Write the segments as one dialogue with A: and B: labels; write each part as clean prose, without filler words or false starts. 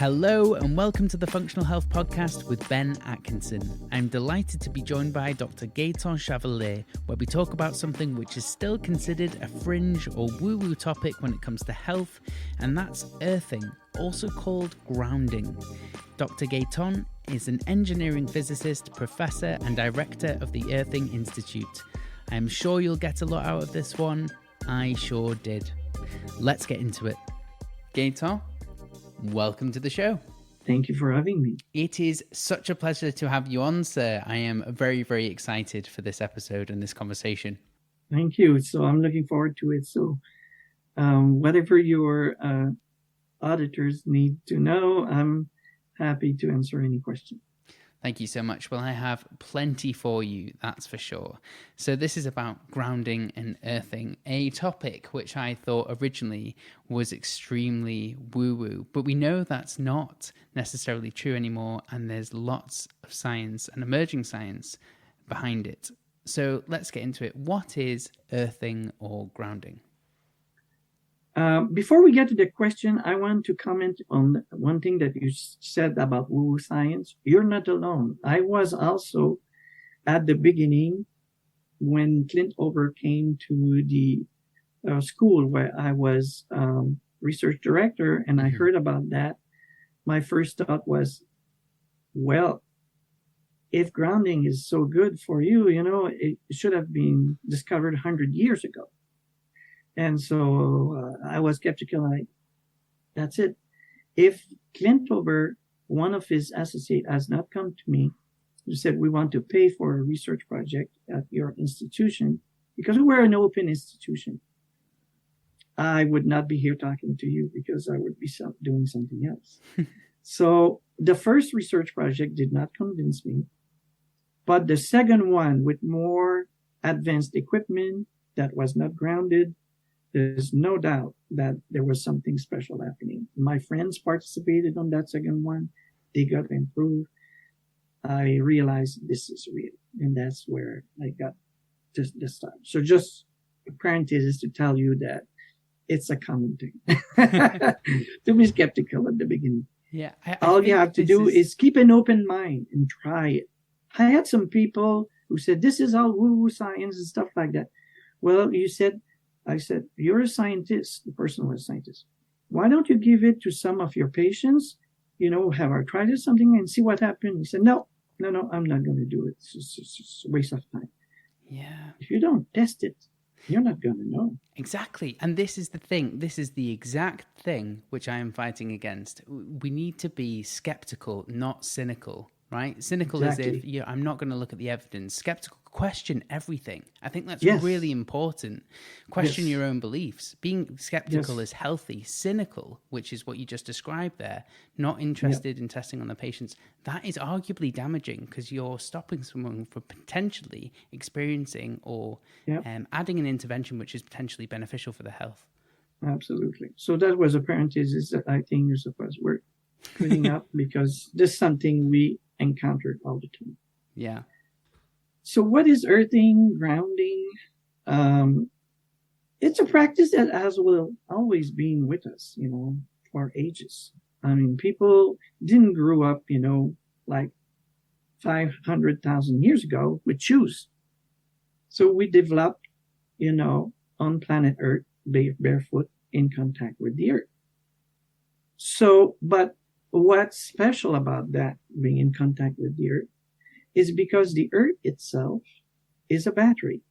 A: Hello and welcome to the Functional Health Podcast with Ben Atkinson. I'm delighted to be joined by Dr. Gaetan Chevalier, where we talk about something which is still considered a fringe or woo-woo topic when it comes to health, and that's earthing, also called grounding. Dr. Gaetan is an engineering physicist, professor and director of the Earthing Institute. I'm sure you'll get a lot out of this one. I sure did. Let's get into it. Gaetan, welcome to the show.
B: Thank you for having me.
A: It is such a pleasure to have you on, sir. I am very, very excited for this episode and this conversation.
B: Thank you. So I'm looking forward to it. So whatever your auditors need to know, I'm happy to answer any question.
A: Thank you so much. Well, I have plenty for you, that's for sure. So this is about grounding and earthing, a topic which I thought originally was extremely woo-woo, but we know that's not necessarily true anymore, and there's lots of science and emerging science behind it. So let's get into it. What is earthing or grounding?
B: Before we get to the question, I want to comment on one thing that you said about woo-woo science. You're not alone. I was also at the beginning when Clint Ober came to the school where I was research director, and I heard about that. My first thought was, well, if grounding is so good for you, it should have been discovered 100 years ago. And so I was skeptical. That's it. If Clint Ober, one of his associates, has not come to me and said, we want to pay for a research project at your institution, because we're an open institution, I would not be here talking to you because I would be doing something else. So the first research project did not convince me. But the second one, with more advanced equipment that was not grounded, there's no doubt that there was something special happening. My friends participated on that second one. They got improved. I realized this is real. And that's where I got just this time. So just a parenthesis to tell you that it's a common thing to be skeptical at the beginning.
A: Yeah.
B: All you have to do is keep an open mind and try it. I had some people who said, this is all woo-woo science and stuff like that. Well, I said, you're a scientist. The person was a scientist. Why don't you give it to some of your patients, have arthritis, something, and see what happens? He said, no, I'm not going to do it. It's just a waste of time.
A: Yeah.
B: If you don't test it, you're not going to know.
A: Exactly. And this is the thing. This is the exact thing which I am fighting against. We need to be skeptical, not cynical, right? Cynical
B: Exactly.
A: As if, I'm not going to look at the evidence. Skeptical, question everything. I think that's
B: Yes.
A: really important. Question
B: Yes.
A: your own beliefs. Being skeptical
B: Yes.
A: is healthy. Cynical, which is what you just described there, not interested in testing on the patients, that is arguably damaging because you're stopping someone from potentially experiencing or adding an intervention which is potentially beneficial for their health.
B: Absolutely. So that was a parenthesis that I think you're supposed to work cleaning up because this is something we encountered all the time.
A: Yeah.
B: So what is earthing, grounding? It's a practice that will always been with us, for ages. I mean, people didn't grow up, like 500,000 years ago with shoes. So we developed, on planet Earth, barefoot in contact with the earth. So, but what's special about that, being in contact with the earth, is because the earth itself is a battery.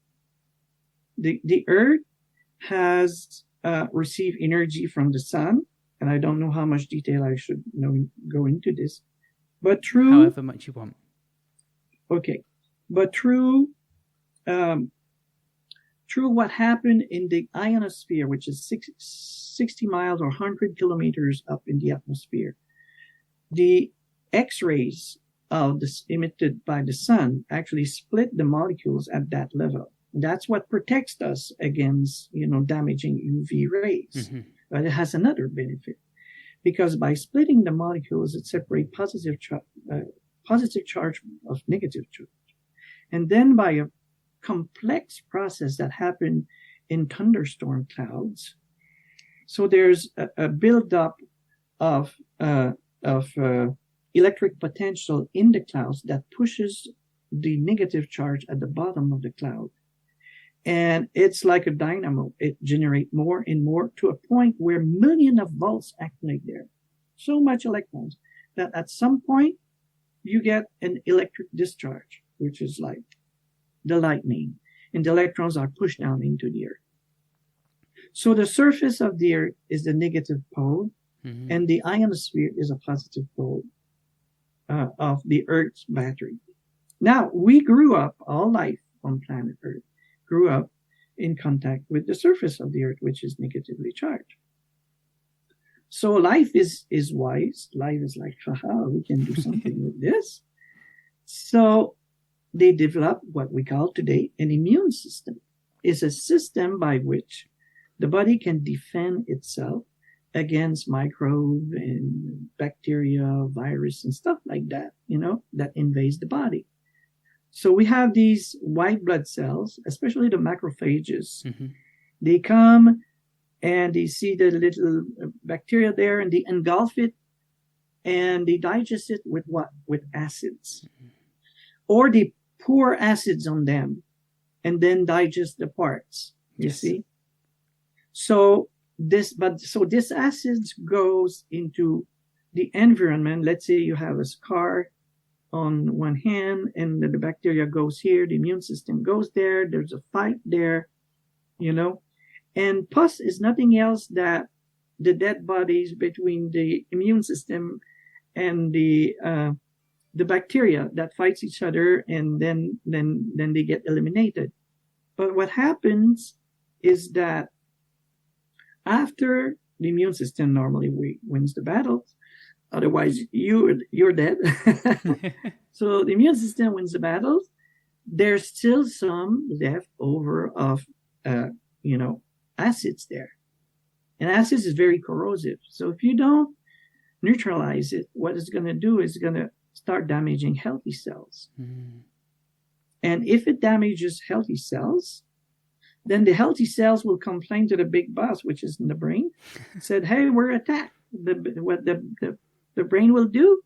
B: The earth has received energy from the sun, and I don't know how much detail I should go into this, but
A: however much you want.
B: Okay, but through what happened in the ionosphere, which is 60 miles or 100 kilometers up in the atmosphere, the X-rays emitted by the sun actually split the molecules at that level. That's what protects us against, damaging UV rays. Mm-hmm. But it has another benefit because by splitting the molecules, it separates positive charge of negative charge. And then by a complex process that happened in thunderstorm clouds, so there's a buildup of of electric potential in the clouds that pushes the negative charge at the bottom of the cloud. And it's like a dynamo. It generates more and more to a point where millions of volts accumulate there. So much electrons that at some point you get an electric discharge, which is like the lightning, and the electrons are pushed down into the earth. So the surface of the earth is the negative pole, and the ionosphere is a positive pole of the earth's battery. Now, we grew up, all life on planet Earth grew up in contact with the surface of the earth, which is negatively charged. So life is wise. Life is like, haha, we can do something with this. So they developed what we call today an immune system. It's a system by which the body can defend itself against microbe and bacteria, virus, and stuff like that, that invades the body. So we have these white blood cells, especially the macrophages. They come and they see the little bacteria there and they engulf it and they digest it with what? With acids. Or they pour acids on them and then digest the parts, you see? So this acids goes into the environment. Let's say you have a scar on one hand and the bacteria goes here, the immune system goes there, there's a fight there, and pus is nothing else that the dead bodies between the immune system and the bacteria that fights each other, and then they get eliminated. But what happens is that after the immune system normally wins the battle, otherwise you're dead. So the immune system wins the battle. There's still some left over of acids there, and acids is very corrosive. So if you don't neutralize it, what it's going to do is going to start damaging healthy cells. And if it damages healthy cells, then the healthy cells will complain to the big boss, which is in the brain, said, hey, we're attacked. What the brain will do,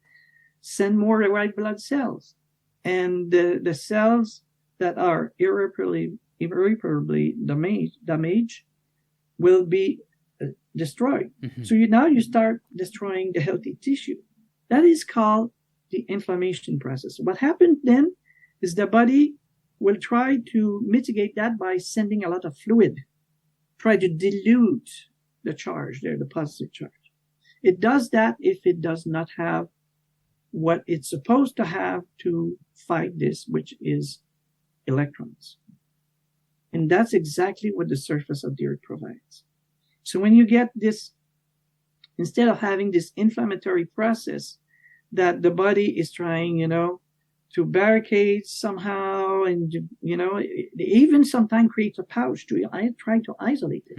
B: send more white blood cells. And the cells that are irreparably damaged will be destroyed. So you start destroying the healthy tissue. That is called the inflammation process. What happened then is the body will try to mitigate that by sending a lot of fluid, try to dilute the charge there, the positive charge. It does that if it does not have what it's supposed to have to fight this, which is electrons. And that's exactly what the surface of the earth provides. So when you get this, instead of having this inflammatory process that the body is trying, to barricade somehow, and, they even sometimes create a pouch to try to isolate it.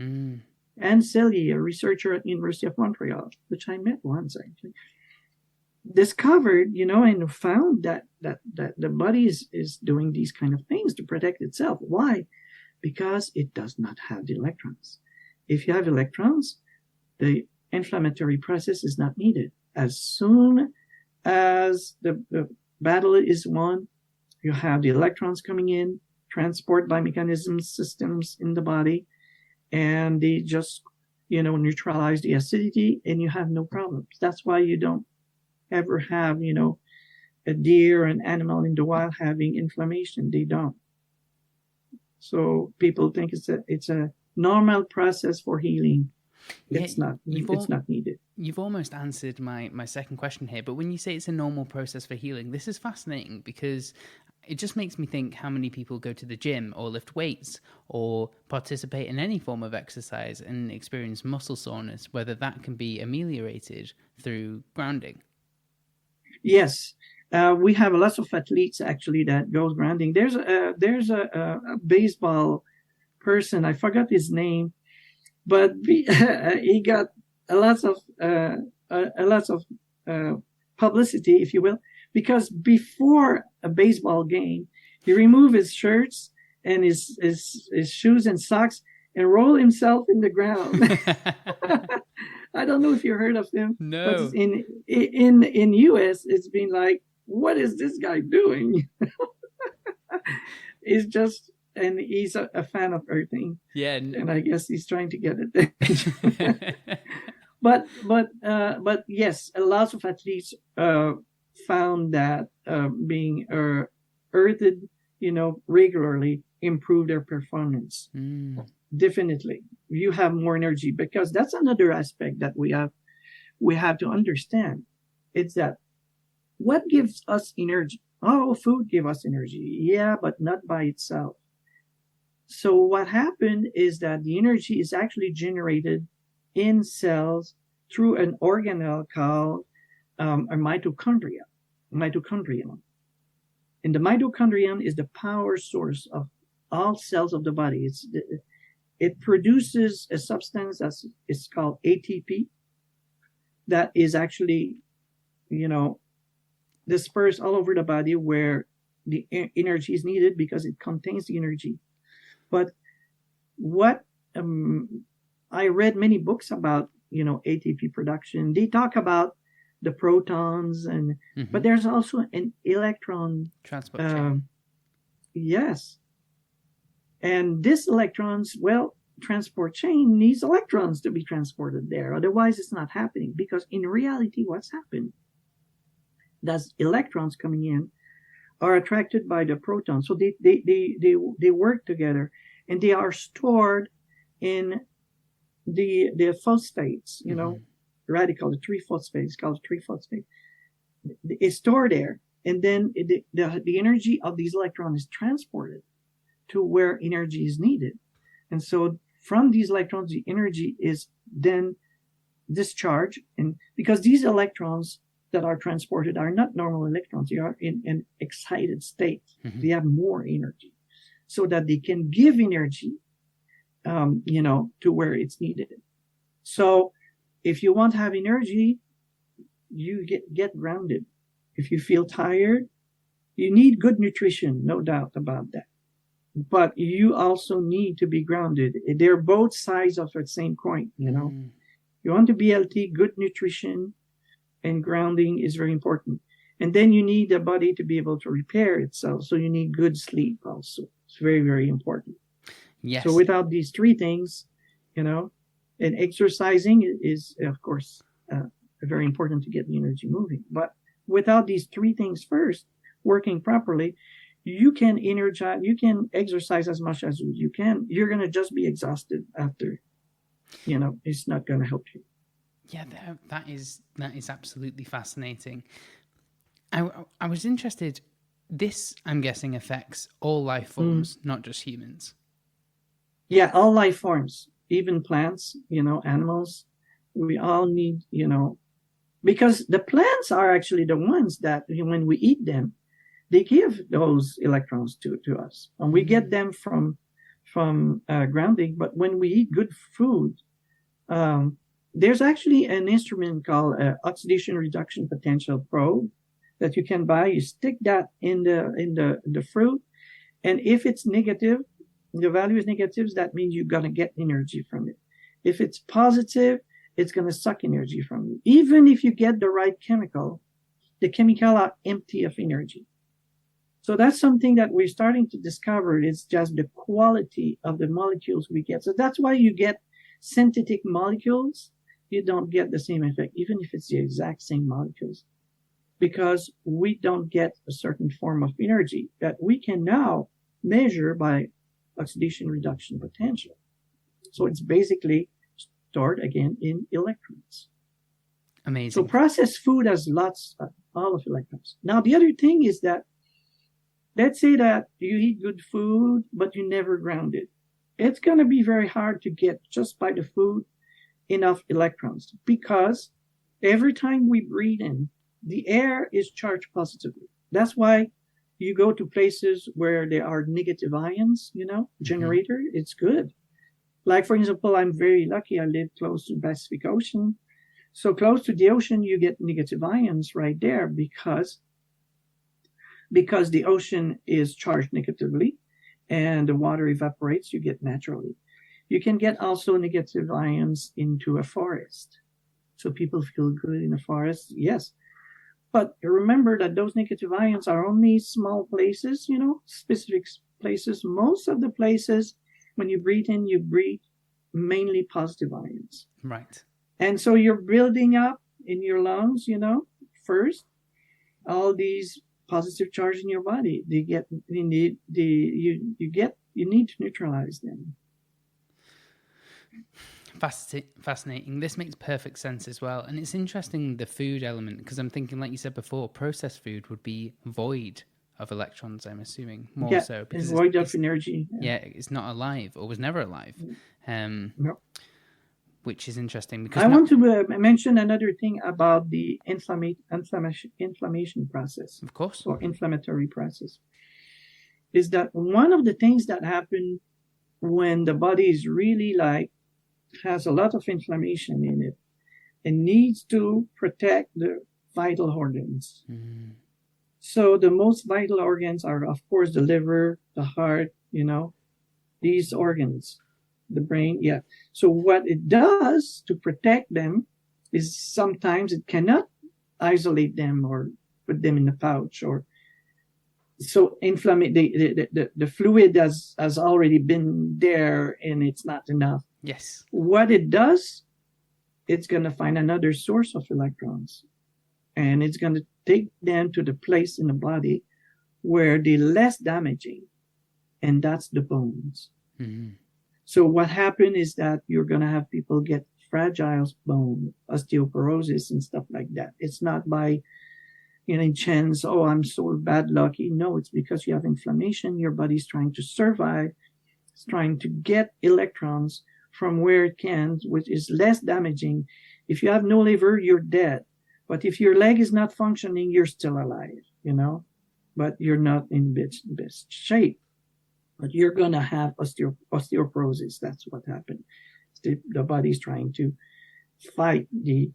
B: Anne Selye, a researcher at the University of Montreal, which I met once actually, discovered, and found that the body is doing these kind of things to protect itself. Why? Because it does not have the electrons. If you have electrons, the inflammatory process is not needed. As soon as the battle is won, you have the electrons coming in, transport by mechanisms, systems in the body, and they just, neutralize the acidity, and you have no problems. That's why you don't ever have, a deer or an animal in the wild having inflammation. They don't. So people think it's a normal process for healing. It's not. It's not needed.
A: You've almost answered my second question here, but when you say it's a normal process for healing, this is fascinating because it just makes me think how many people go to the gym or lift weights or participate in any form of exercise and experience muscle soreness, whether that can be ameliorated through grounding.
B: Yes. We have lots of athletes actually that goes grounding. There's a baseball person, I forgot his name, but he got a lot of publicity, if you will, because before a baseball game, he removed his shirts and his shoes and socks and rolled himself in the ground. I don't know if you heard of him, but
A: No.
B: in US, it's been like, what is this guy doing? He's just, and he's a fan of earthing.
A: Yeah.
B: And I guess he's trying to get it. But yes, a lot of athletes found that being earthed, regularly improve their performance. Definitely, you have more energy, because that's another aspect that we have to understand. It's that what gives us energy? Oh, food gives us energy. Yeah, but not by itself. So what happened is that the energy is actually generated in cells through an organelle called a mitochondria. Mitochondrion. And the mitochondrion is the power source of all cells of the body. It produces a substance it's called ATP that is actually, dispersed all over the body where the energy is needed, because it contains the energy. But what I read many books about, ATP production. They talk about the protons, but there's also an electron
A: transport chain.
B: Yes. And this electrons, transport chain needs electrons to be transported there. Otherwise, it's not happening, because in reality, what's happened? Those electrons coming in are attracted by the protons. So they work together, and they are stored in the phosphates, radical, the 3-phosphate, called 3-phosphate. It's stored there. And then the energy of these electrons is transported to where energy is needed. And so from these electrons, the energy is then discharged. And because these electrons that are transported are not normal electrons, they are in an excited state. They have more energy, so that they can give energy, to where it's needed. So if you want to have energy, you get grounded. If you feel tired, you need good nutrition, no doubt about that. But you also need to be grounded. They're both sides of the same coin, You want to be healthy, good nutrition and grounding is very important. And then you need the body to be able to repair itself. So you need good sleep also. It's very, very important.
A: Yes.
B: So without these three things, and exercising is, of course, very important to get the energy moving. But without these three things first working properly, you can exercise as much as you can. You're going to just be exhausted after. It's not going to help you.
A: Yeah, that is absolutely fascinating. I was interested. This, I'm guessing, affects all life forms, not just humans.
B: Yeah, all life forms, even plants, animals. We all need, because the plants are actually the ones that when we eat them, they give those electrons to us, and we get them from grounding. But when we eat good food, there's actually an instrument called oxidation reduction potential probe that you can buy. You stick that in the fruit, and if it's negative, the value is negative, that means you're going to get energy from it. If it's positive, it's going to suck energy from you. Even if you get the right chemical, the chemical are empty of energy. So that's something that we're starting to discover. It's just the quality of the molecules we get. So that's why you get synthetic molecules. You don't get the same effect, even if it's the exact same molecules, because we don't get a certain form of energy that we can now measure by oxidation reduction potential. So it's basically stored again in electrons.
A: Amazing.
B: So processed food has all of electrons. Now, the other thing is that, let's say that you eat good food, but you never ground it. It's going to be very hard to get, just by the food, enough electrons, because every time we breathe in, the air is charged positively. That's why you go to places where there are negative ions, generator, it's good. Like, for example, I'm very lucky. I live close to the Pacific Ocean. So close to the ocean, you get negative ions right there because the ocean is charged negatively and the water evaporates, you get naturally. You can get also negative ions into a forest. so people feel good in the forest. Yes. But remember that those negative ions are only small places, specific places. Most of the places, when you breathe in, you breathe mainly positive ions.
A: Right.
B: And so you're building up in your lungs, first, all these positive charge in your body. You need to neutralize them.
A: Fascinating. This makes perfect sense as well. And it's interesting, the food element, because I'm thinking, like you said before, processed food would be void of electrons, I'm assuming, more so.
B: Because it's void of energy.
A: Yeah, it's not alive, or was never alive.
B: No.
A: Which is interesting. Because
B: I want to mention another thing about the inflammation process.
A: Of course.
B: Or inflammatory process. Is that one of the things that happen when the body is really has a lot of inflammation in it and needs to protect the vital organs. Mm. So the most vital organs are, of course, the liver, the heart, these organs, the brain. Yeah. So what it does to protect them is sometimes it cannot isolate them or put them in a pouch, or so the fluid has already been there and it's not enough.
A: Yes.
B: What it does, it's going to find another source of electrons, and it's going to take them to the place in the body where they're less damaging, and that's the bones. Mm-hmm. So what happened is that you're going to have people get fragile bone, osteoporosis and stuff like that. It's not by chance, I'm so bad lucky. No, it's because you have inflammation. Your body's trying to survive. It's trying to get electrons from where it can, which is less damaging. If you have no liver, you're dead. But if your leg is not functioning, you're still alive, but you're not in best shape. But you're going to have osteoporosis. That's what happened. The body's trying to fight the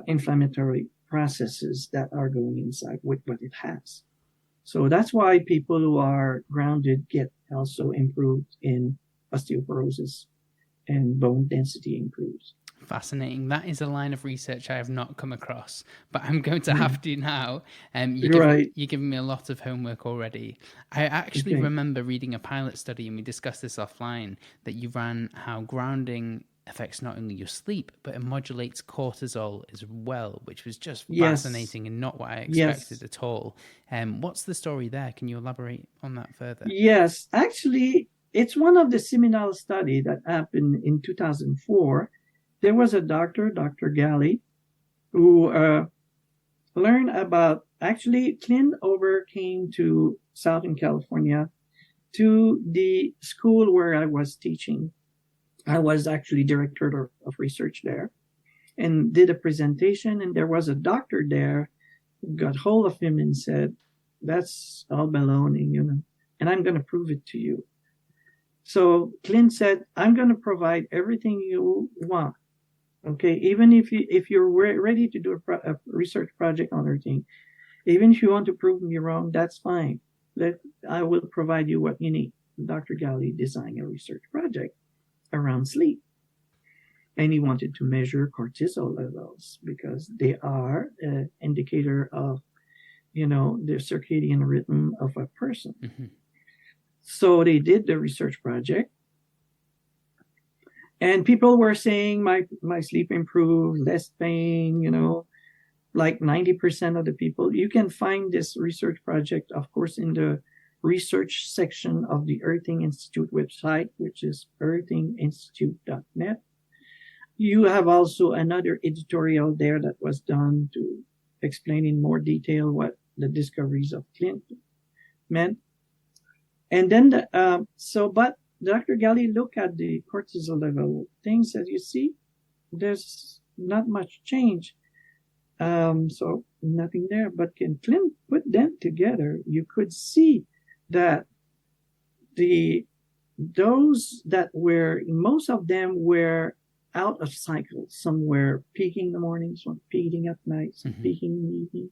B: inflammatory processes that are going inside with what it has. So that's why people who are grounded get also improved in osteoporosis, and bone density improves.
A: Fascinating. That is a line of research I have not come across, but I'm going to have to now. You're giving me a lot of homework already. I actually remember reading a pilot study, and we discussed this offline, that you ran how grounding affects not only your sleep, but it modulates cortisol as well, which was just fascinating and not what I expected at all. What's the story there? Can you elaborate on that further?
B: Yes, actually, it's one of the seminal study that happened in 2004. There was a doctor, Dr. Galley, who learned about, actually, Clint came to Southern California to the school where I was teaching. I was actually director of research there, and did a presentation, and there was a doctor there who got hold of him and said, that's all baloney, and I'm going to prove it to you. So Clint said, I'm going to provide everything you want. Okay, even if you're ready to do a research project on everything, even if you want to prove me wrong, that's fine. I will provide you what you need. Dr. Galley designed a research project around sleep, and he wanted to measure cortisol levels because they are an indicator of, the circadian rhythm of a person. Mm-hmm. So they did the research project. And people were saying my sleep improved, less pain, like 90% of the people. You can find this research project, of course, in the research section of the Earthing Institute website, which is earthinginstitute.net. You have also another editorial there that was done to explain in more detail what the discoveries of Clint meant. And then, but Dr. Galley looked at the cortisol level things that you see, there's not much change. So nothing there, but can Clint put them together, you could see that those that were, most of them were out of cycle. Some were peaking in the morning, some peaking at night, some peaking in the evening.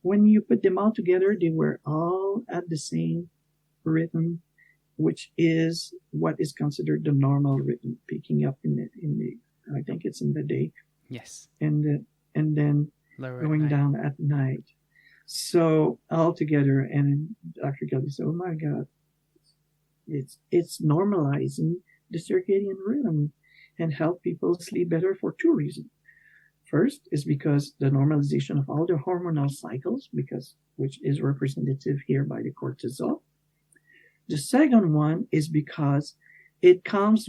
B: When you put them all together, they were all at the same rhythm, which is what is considered the normal rhythm, picking up in the I think it's in the day.
A: Yes.
B: and then
A: Lower
B: going down at night. So altogether, and Dr. Kelly said, "Oh my God, it's normalizing the circadian rhythm and help people sleep better for two reasons. First is because the normalization of all the hormonal cycles, which is representative here by the cortisol. The second one is because we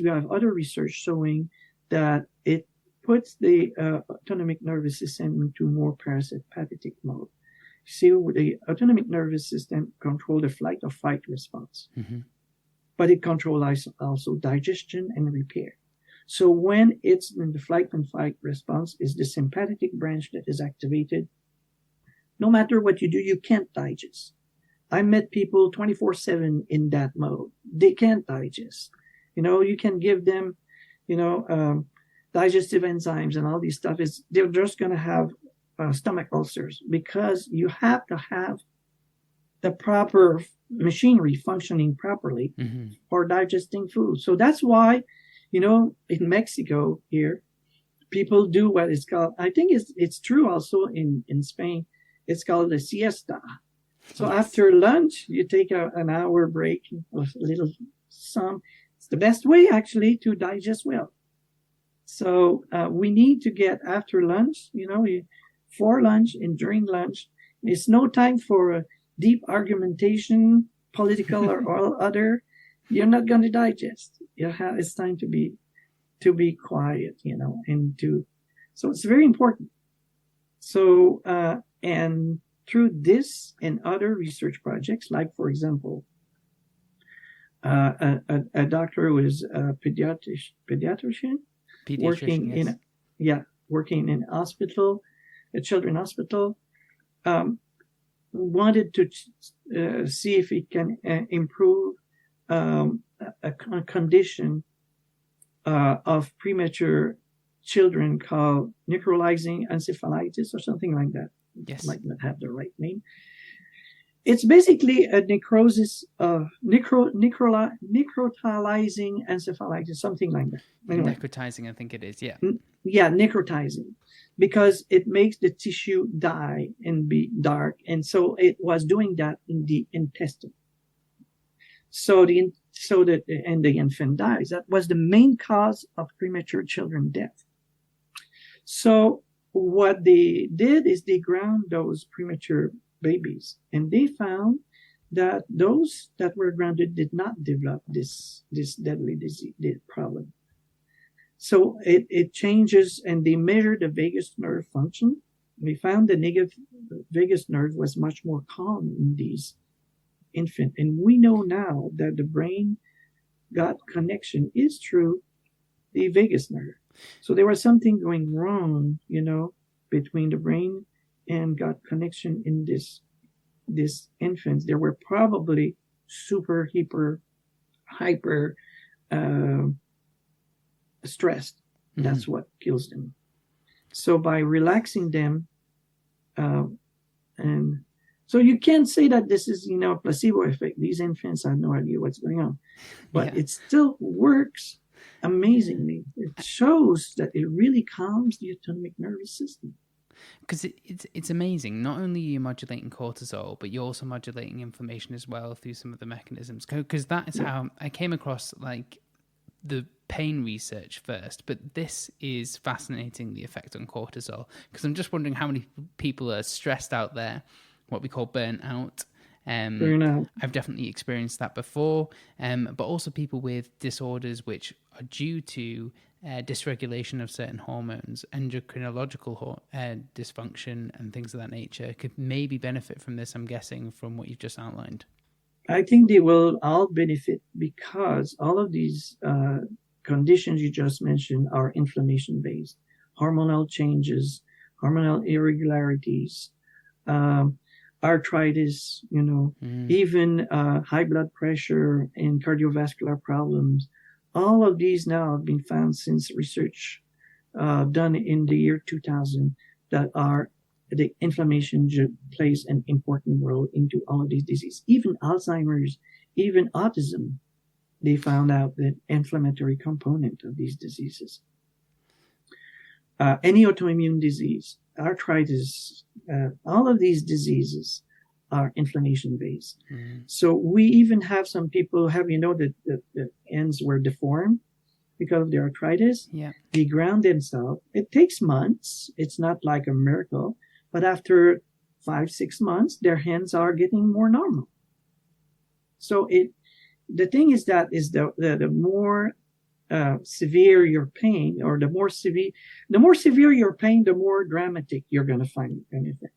B: have other research showing that it puts the autonomic nervous system into more parasympathetic mode. See, the autonomic nervous system controls the flight or fight response, but it controls also digestion and repair. So when it's in the flight and fight response, is the sympathetic branch that is activated. No matter what you do, you can't digest. I met people 24/7 in that mode. They can't digest. You can give them, digestive enzymes and all these stuff. They're just going to have stomach ulcers because you have to have the proper machinery functioning properly for digesting food. So that's why, in Mexico here, people do what is called, I think it's true also in Spain, it's called a siesta. So after lunch, you take an hour break with a little sun. It's the best way actually to digest well. So we need to get after lunch, for lunch and during lunch. It's no time for a deep argumentation, political or all other. You're not going to digest. It's time to be quiet, so it's very important. So, and through this and other research projects, like for example, a doctor who is a pediatrician working in hospital, a children's hospital, wanted to see if it can improve a condition of premature children called necrotizing encephalitis or something like that.
A: Yes.
B: Might not have the right name. It's basically a necrosis of necrotizing encephalitis, something like that. Anyway.
A: Necrotizing, I think it is, yeah.
B: Yeah, necrotizing, because it makes the tissue die and be dark. And so it was doing that in the intestine. So the infant dies. That was the main cause of premature children death. So what they did is they ground those premature babies, and they found that those that were grounded did not develop this deadly disease problem. So it changes, and they measured the vagus nerve function. We found the vagus nerve was much more calm in these infants, and we know now that the brain-gut connection is through the vagus nerve. So there was something going wrong, between the brain and gut connection in this infants. They were probably super, hyper stressed. That's what kills them. So by relaxing them, and so you can't say that this is, placebo effect. These infants have no idea what's going on, but it still works amazingly. It shows that it really calms the autonomic nervous system.
A: Because it's amazing. Not only are you modulating cortisol, but you're also modulating inflammation as well through some of the mechanisms. Because that is how I came across the pain research first, but this is fascinating, the effect on cortisol. Because I'm just wondering how many people are stressed out there, what we call burnout. I've definitely experienced that before, but also people with disorders which are due to dysregulation of certain hormones, endocrinological dysfunction and things of that nature could maybe benefit from this, I'm guessing, from what you've just outlined.
B: I think they will all benefit because all of these conditions you just mentioned are inflammation-based. Hormonal changes, hormonal irregularities, arthritis, even high blood pressure and cardiovascular problems. All of these now have been found since research done in the year 2000 that the inflammation plays an important role into all of these diseases. Even Alzheimer's, even autism, they found out the inflammatory component of these diseases. any autoimmune disease, arthritis, all of these diseases are inflammation based. So we even have some people that the ends were deformed because of the arthritis.
A: Yeah.
B: They ground themselves. It takes months. It's not like a miracle, but after 5-6 months, their hands are getting more normal. So the thing is that the more severe your pain, or the more severe your pain, the more dramatic you're going to find anything.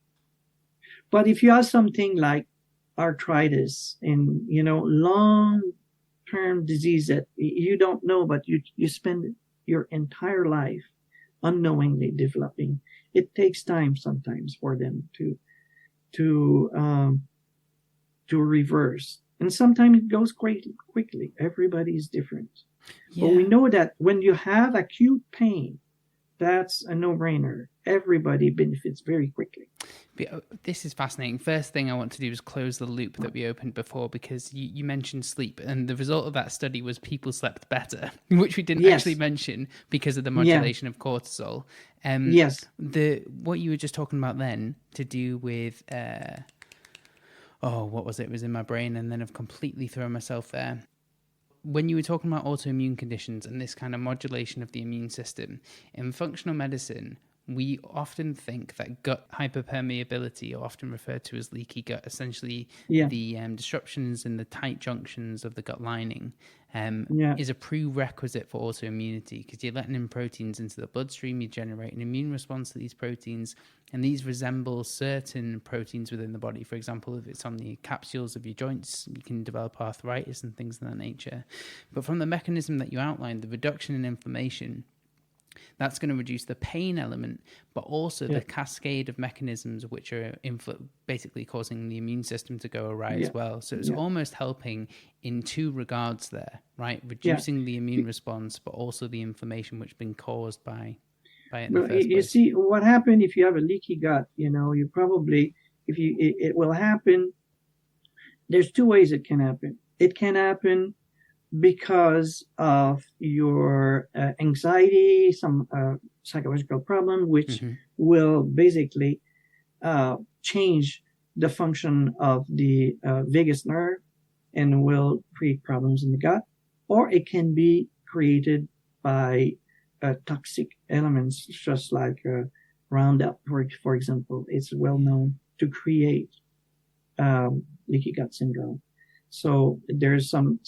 B: But if you have something like arthritis and, long-term disease that you don't know, but you spend your entire life unknowingly developing, it takes time sometimes for them to reverse. And sometimes it goes quite quickly. Everybody's different.
A: Yeah.
B: But we know that when you have acute pain, that's a no-brainer. Everybody benefits very quickly.
A: This is fascinating. First thing I want to do is close the loop that we opened before, because you mentioned sleep, and the result of that study was people slept better, which we didn't actually mention because of the modulation of cortisol.
B: Yes.
A: What you were just talking about then to do with, what was it? It was in my brain, and then I've completely thrown myself there. When you were talking about autoimmune conditions and this kind of modulation of the immune system, in functional medicine, we often think that gut hyperpermeability, or often referred to as leaky gut, essentially the disruptions in the tight junctions of the gut lining, is a prerequisite for autoimmunity, because you're letting in proteins into the bloodstream, you generate an immune response to these proteins, and these resemble certain proteins within the body. For example, if it's on the capsules of your joints, you can develop arthritis and things of that nature. But from the mechanism that you outlined, the reduction in inflammation, that's going to reduce the pain element, but also the cascade of mechanisms which are basically causing the immune system to go awry as well. So it's almost helping in two regards there, right? Reducing the immune response, but also the inflammation which has been caused by it in the first place.
B: You see, what happened if you have a leaky gut, you probably, it will happen. There's two ways it can happen. It can happen because of your anxiety, some psychological problem, which will basically change the function of the vagus nerve and will create problems in the gut. Or it can be created by toxic elements, just like Roundup, for example. It's well known to create leaky gut syndrome. So there's some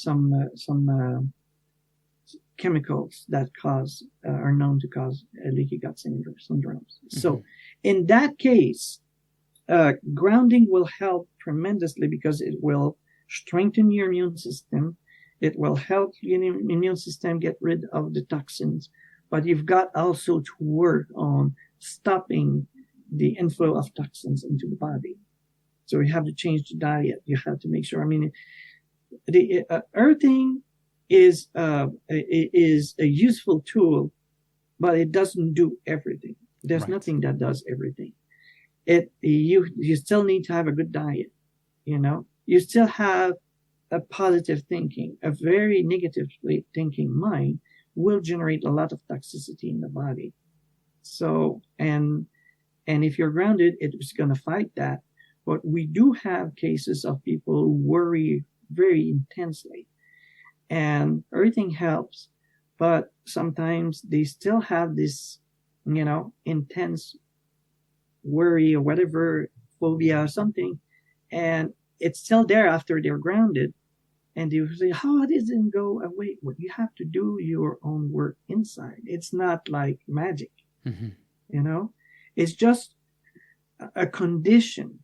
B: chemicals that are known to cause leaky gut syndromes. So in that case, grounding will help tremendously, because it will strengthen your immune system. It will help your immune system get rid of the toxins. But you've got also to work on stopping the inflow of toxins into the body. So you have to change the diet. You have to make sure. The earthing is a useful tool, but it doesn't do everything. There's nothing that does everything. You still need to have a good diet. You still have a positive thinking. A very negatively thinking mind will generate a lot of toxicity in the body. So, and if you're grounded, it's going to fight that. But we do have cases of people who worry very intensely, and everything helps, but sometimes they still have this, intense worry or whatever, phobia or something, and it's still there after they're grounded, and they say, "Oh, it doesn't go away." Well, you have to do your own work inside. It's not like magic, It's just a condition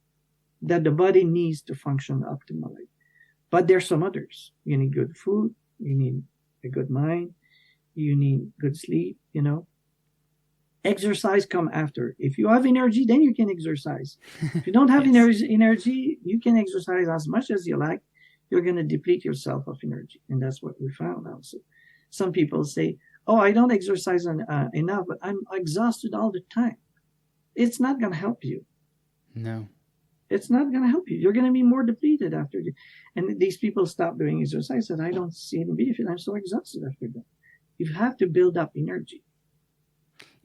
B: that the body needs to function optimally. But there's some others. You need good food. You need a good mind. You need good sleep, Exercise come after. If you have energy, then you can exercise. If you don't have energy, you can exercise as much as you like. You're going to deplete yourself of energy. And that's what we found out. So some people say, "Oh, I don't exercise enough, but I'm exhausted all the time." It's not going to help you.
A: No.
B: It's not going to help you. You're going to be more depleted after you. And these people stop doing exercise, and I don't see any benefit. I'm so exhausted after that. You have to build up energy.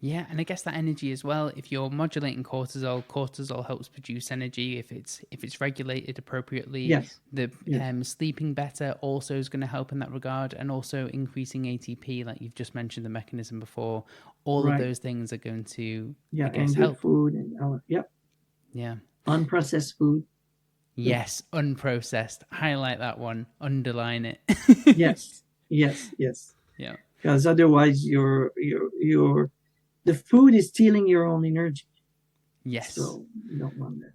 A: Yeah, and I guess that energy as well. If you're modulating cortisol, cortisol helps produce energy. If it's regulated appropriately,
B: Yes.
A: the
B: Yes.
A: sleeping better also is going to help in that regard, and also increasing ATP, like you've just mentioned the mechanism before. All of
B: Right.
A: those things are going to,
B: Yeah,
A: I guess,
B: and good
A: help.
B: food and yep.
A: Yeah.
B: Unprocessed food.
A: Yes, unprocessed. Highlight that one. Underline it.
B: Yes. Yes. Yes.
A: Yeah.
B: Because otherwise, the food is stealing your own energy.
A: Yes.
B: So you don't want that.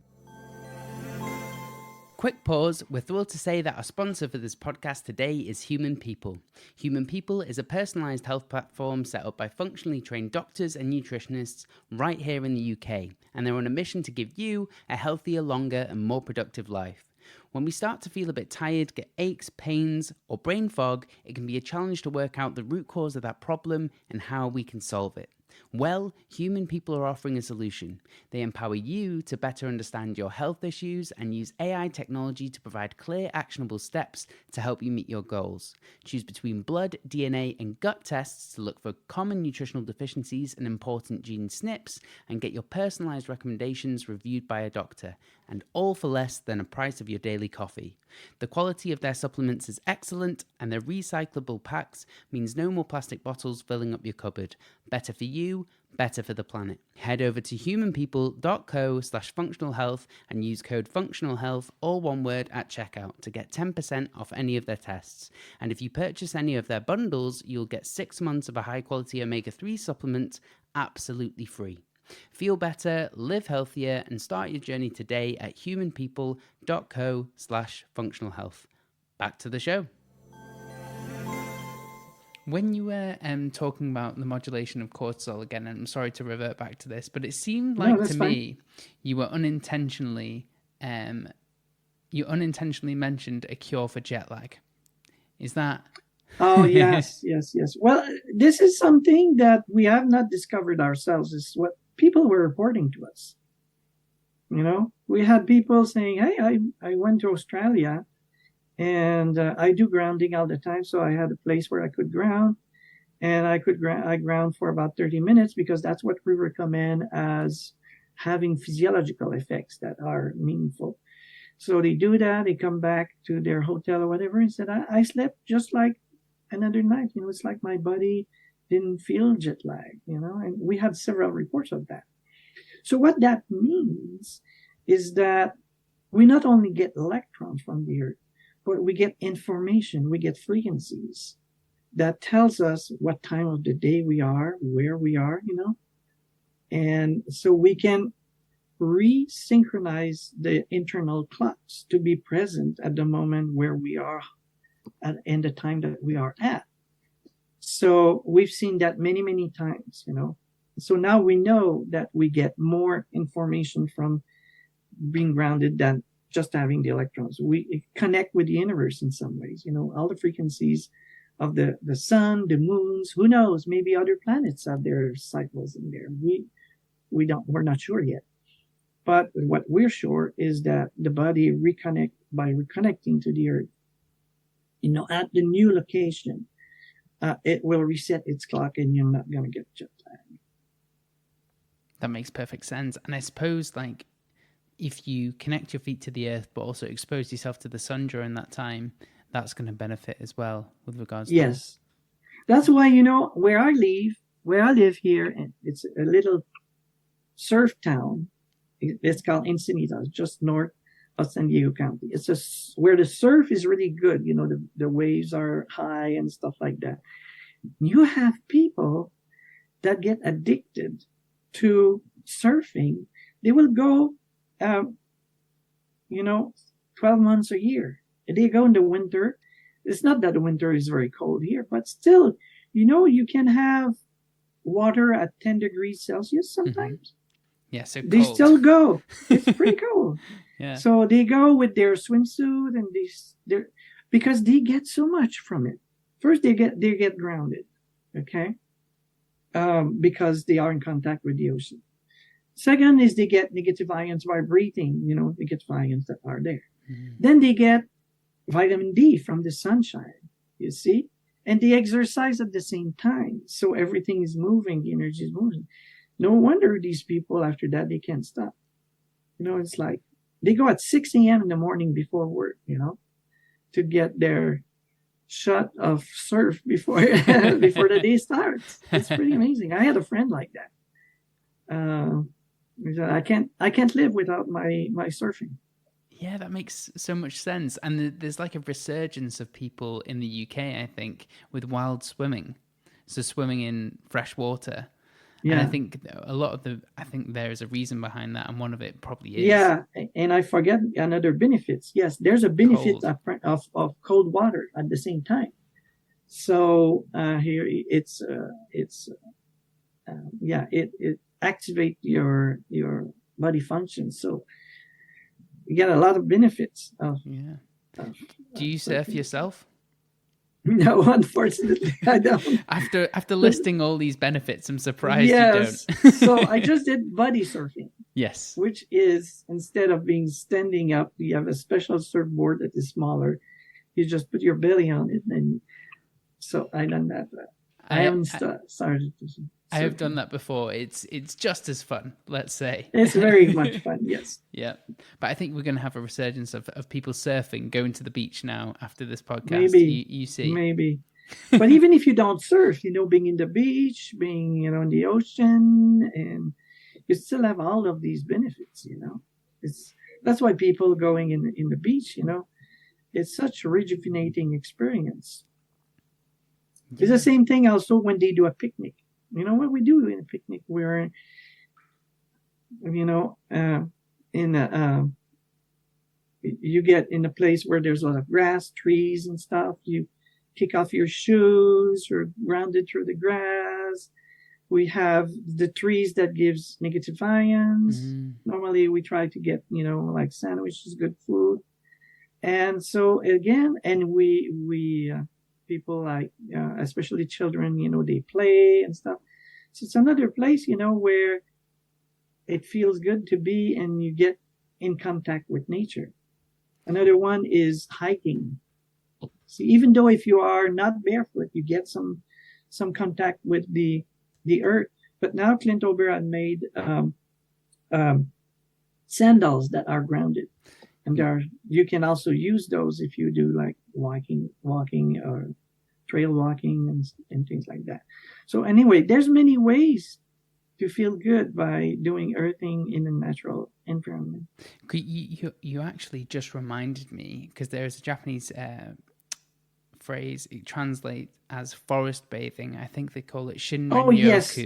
A: Quick pause. We're thrilled to say that our sponsor for this podcast today is Human People. Human People is a personalised health platform set up by functionally trained doctors and nutritionists right here in the UK, and they're on a mission to give you a healthier, longer and more productive life. When we start to feel a bit tired, get aches, pains or brain fog, it can be a challenge to work out the root cause of that problem and how we can solve it. Well, Human People are offering a solution. They empower you to better understand your health issues and use AI technology to provide clear, actionable steps to help you meet your goals. Choose between blood, DNA, and gut tests to look for common nutritional deficiencies and important gene SNPs, and get your personalized recommendations reviewed by a doctor, and all for less than a price of your daily coffee. The quality of their supplements is excellent, and their recyclable packs means no more plastic bottles filling up your cupboard. Better for you, better for the planet. Head over to humanpeople.co/functionalhealth and use code functionalhealth, all one word, at checkout to get 10% off any of their tests. And if you purchase any of their bundles, you'll get 6 months of a high quality omega-3 supplement absolutely free. Feel better, live healthier, and start your journey today at humanpeople.co/functionalhealth. Back to the show. When you were talking about the modulation of cortisol again, and I'm sorry to revert back to this, but it seemed like to me you were unintentionally mentioned a cure for jet lag. Is that?
B: Oh, yes. Well, this is something that we have not discovered ourselves. It's what people were reporting to us. We had people saying, hey, I went to Australia and I do grounding all the time. So I had a place where I could ground, and I ground for about 30 minutes because that's what we recommend as having physiological effects that are meaningful. So they do that. They come back to their hotel or whatever and said, I slept just like another night. It's like my body didn't feel jet lag, and we had several reports of that. So what that means is that we not only get electrons from the Earth, but we get information, we get frequencies that tells us what time of the day we are, where we are, and so we can resynchronize the internal clocks to be present at the moment where we are and the time that we are at. So we've seen that many, many times, So now we know that we get more information from being grounded than just having the electrons. We connect with the universe in some ways, all the frequencies of the sun, the moons, who knows, maybe other planets have their cycles in there. We're not sure yet. But what we're sure is that the body by reconnecting to the Earth, at the new location, it will reset its clock and you're not going to get jet lag.
A: That makes perfect sense. And I suppose, if you connect your feet to the earth, but also expose yourself to the sun during that time, that's going to benefit as well with regards to...
B: Yes. That's why, where I live here, and it's a little surf town. It's called Encinitas, just north of San Diego County. It's where the surf is really good. The waves are high and stuff like that. You have people that get addicted to surfing. They will go, 12 months a year. They go in the winter. It's not that the winter is very cold here, but still, you can have water at 10 degrees Celsius sometimes.
A: Yeah, so cold.
B: They still go. It's pretty cold.
A: Yeah. So
B: they go with their swimsuit and because they get so much from it. First, they get grounded, okay, because they are in contact with the ocean. Second is they get negative ions by breathing, negative ions that are there. Mm-hmm. Then they get vitamin D from the sunshine, you see? and they exercise at the same time. So everything is moving, the energy is moving. No wonder these people, after that, they can't stop. It's like they go at 6 a.m. in the morning before work, to get their shot of surf before before the day starts. It's pretty amazing. I had a friend like that. I can't live without my surfing.
A: Yeah, that makes so much sense. And there's like a resurgence of people in the UK, I think, with wild swimming. So swimming in fresh water. Yeah. And I think I think there is a reason behind that. And one of it probably is.
B: Yeah. And I forget another benefits. Yes, there's a benefit of cold water at the same time. So here it activates your body function. So you get a lot of benefits.
A: Do you surf yourself?
B: No, unfortunately, I don't.
A: After listing all these benefits, I'm surprised you don't.
B: So I just did body surfing.
A: Yes.
B: Which is, instead of being standing up, you have a special surfboard that is smaller. You just put your belly on it. So I done that. I haven't started to surf.
A: I have done that before. It's just as fun, let's say.
B: It's very much fun, yes.
A: Yeah. But I think we're going to have a resurgence of people surfing, going to the beach now after this podcast.
B: Maybe.
A: You see.
B: Maybe. But even if you don't surf, being in the beach, being, in the ocean, and you still have all of these benefits, That's why people going in the beach, it's such a rejuvenating experience. Yeah. It's the same thing also when they do a picnic. What we do in a picnic, we're, you get in a place where there's a lot of grass, trees and stuff. You kick off your shoes or grounded through the grass. We have the trees that gives negative ions. Normally we try to get, like sandwiches, good food. And so again, and we people like, especially children, they play and stuff. So it's another place, where it feels good to be and you get in contact with nature. Another one is hiking. So even though if you are not barefoot, you get some contact with the earth. But now Clint Oberon made sandals that are grounded. And you can also use those if you do like walking or trail walking and things like that. So anyway, there's many ways to feel good by doing earthing in a natural environment.
A: You actually just reminded me, because there's a Japanese phrase, it translates as forest bathing. I think they call it Shinrin-yoku.
B: Oh, yes.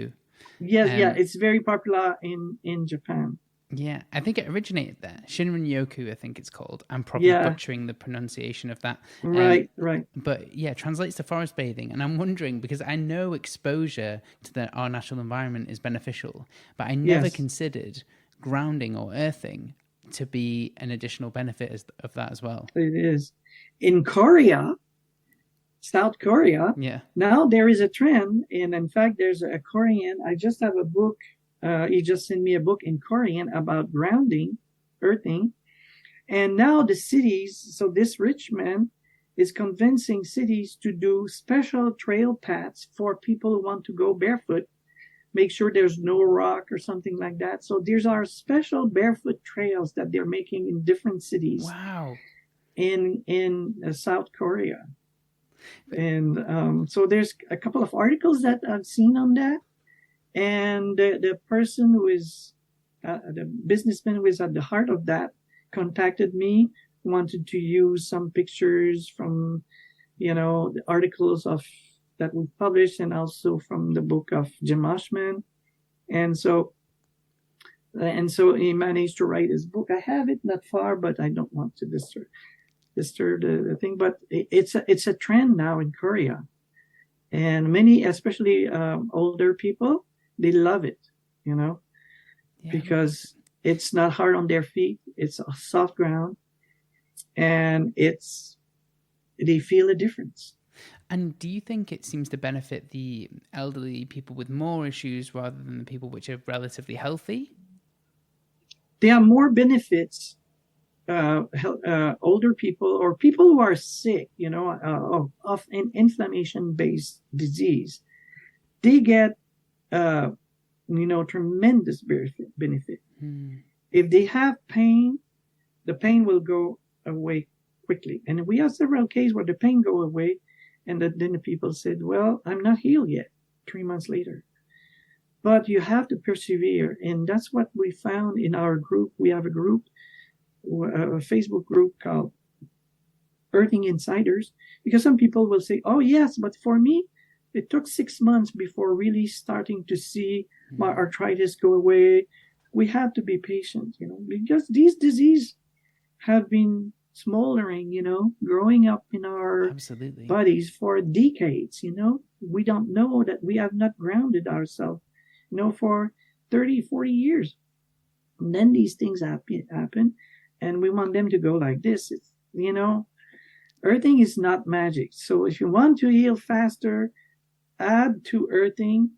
B: Yeah, it's very popular in Japan.
A: Yeah, I think it originated there. Shinrin-yoku, I think it's called. I'm probably butchering the pronunciation of that.
B: Right.
A: But yeah, it translates to forest bathing. And I'm wondering, because I know exposure to our natural environment is beneficial, but I never considered grounding or earthing to be an additional benefit of that as well.
B: It is. In Korea, South Korea, now there is a trend. And in fact, there's a Korean, I just have a book. He just sent me a book in Korean about grounding, earthing. And now the cities, so this rich man is convincing cities to do special trail paths for people who want to go barefoot, make sure there's no rock or something like that. So there's our special barefoot trails that they're making in different cities.
A: Wow.
B: In South Korea. And so there's a couple of articles that I've seen on that. And the person who is, the businessman who is at the heart of that contacted me, wanted to use some pictures from, the articles that we published and also from the book of Jim Oshman. And so he managed to write his book. I have it not far, but I don't want to disturb the thing. But it's a trend now in Korea. And many, especially older people, they love it, because it's not hard on their feet. It's a soft ground, and they feel a difference.
A: And do you think it seems to benefit the elderly people with more issues rather than the people which are relatively healthy?
B: There are more benefits older people or people who are sick, of an inflammation-based disease, they get, tremendous benefit. If they have pain, the pain will go away quickly. And we have several cases where the pain go away, and then the people said, well, I'm not healed yet, 3 months later. But you have to persevere. And that's what we found in our group. We have a group, a Facebook group called Earthing Insiders, because some people will say, oh, yes, but for me, it took 6 months before really starting to see my arthritis go away. We have to be patient, because these diseases have been smoldering, growing up in our bodies for decades, We don't know that we have not grounded ourselves, for 30, 40 years. And then these things happen, and we want them to go like this. It's, earthing is not magic. So if you want to heal faster, add to earthing